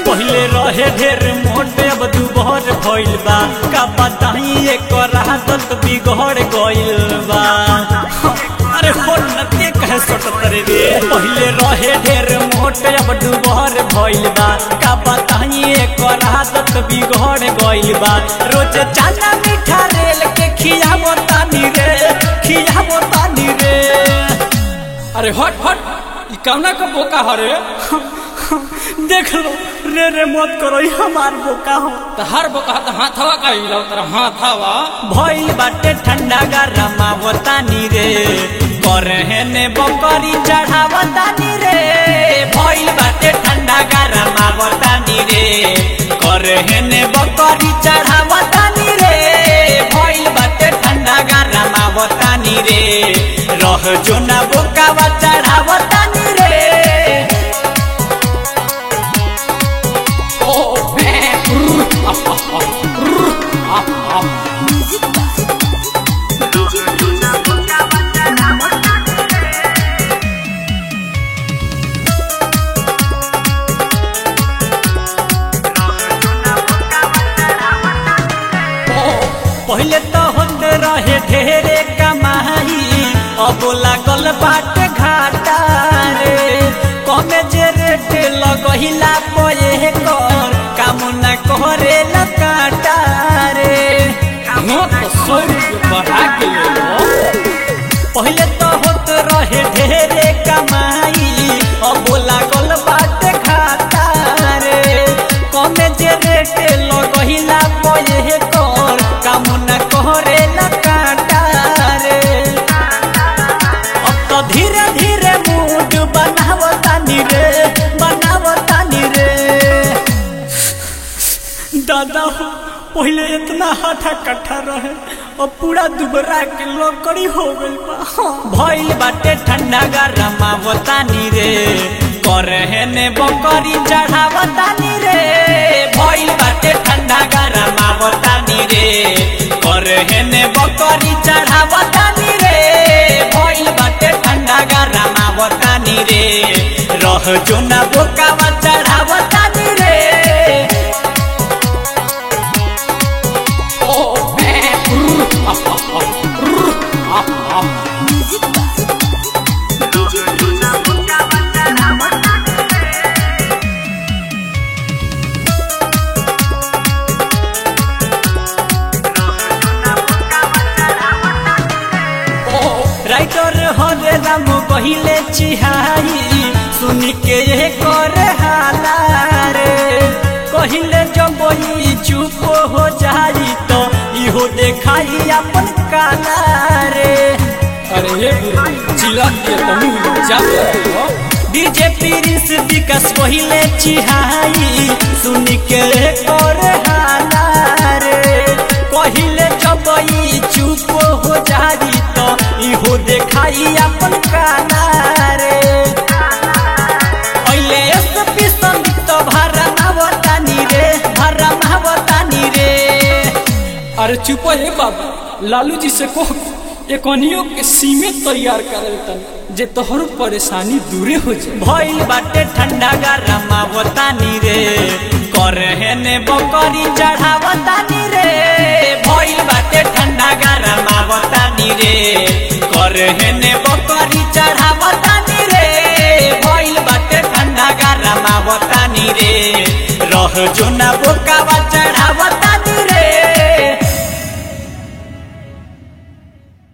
पहले रहे ढेर मोटे अब दुबहर भइल बा का बताई एकर आदत बिगड़ गइल बा। अरे हो नते कहे सटत रे पहले रहे ढेर मोटे अब दुबहर भइल बा का बताई एकर आदत बिगड़ गइल बा। रोज चाना मीठा रेल के खियाबो तानी रे अरे हट हट ई कौना का बोका हरे देख लो रे मत करो हमार बोका हो तो हर बोका तो हाथवा का हिलाओ तेरा हाथवा भइल बाटे ठंडा गरमावतानी रे करे ने बकरी चढ़ावतानी रे। भइल बाटे ठंडा गरमावतानी रे करे ने बकरी चढ़ावतानी रे। भइल बाटे ठंडा गरमावतानी रे रह जो ना बोकावा चढ़ावतानी रे। पहले तो होते रहे ढेरे कमाई अब लागल बाट घाटा रे। कमे जे रेट लगहिला पये कर काम न करे लकाटा रे। हाँ तो 100 रुपये बढ़ा के ले लो। पहले तो होते रहे ढेरे कमाई अब लागल बाट घाटा रे। कमे जे रेट लगहिला पये कर काम न करे लकाटा रे। अब तो धीरे धीरे मूड बनावतानी रे दादा हो पहले इतना हाथा कट्ठा रहे और पूरा दुबरा के लकड़ी हो गइल बा। भइल बाटे ठंडा गरमावतानी रे करे ने बकरी चढ़ावतानी रे। भइल बाटे ठंडा गरमावतानी रे करे ने बकरी चढ़ावतानी रे। भइल बाटे ठंडा गरमावतानी रे रह जो ना बोकावा चढ़ावतानी रे। राइटर हरे राम कहिले चिहाई सुनी के कर हाला रे। कहिले जब चुप हो जाई तो इहो देखाई अपन काला रे। अरे ये चिल्ला के तनु जा डीजे प्रिंस विकास कहिले चिहाई सुनी के कर हाला रे। कहिले जब चुप हो जाई तो इहो देखाई अपन काला रे। अइले एसपी संदीप भरमावतानी रे। अरे चुप है बाबू लालू जी से कहो एकनियो के सीमे तैयार करे तन जे तोहर परेशानी दूरे हो जाए। भइल बाटे ठंडा गरमावतानी रे करे ने बकरी चढ़ावतानी रे। भइल बाटे ठंडा गरमावतानी रे करे ने बकरी चढ़ावतानी रे। भइल बाटे ठंडा गरमावतानी रे रह जो ना बोकावा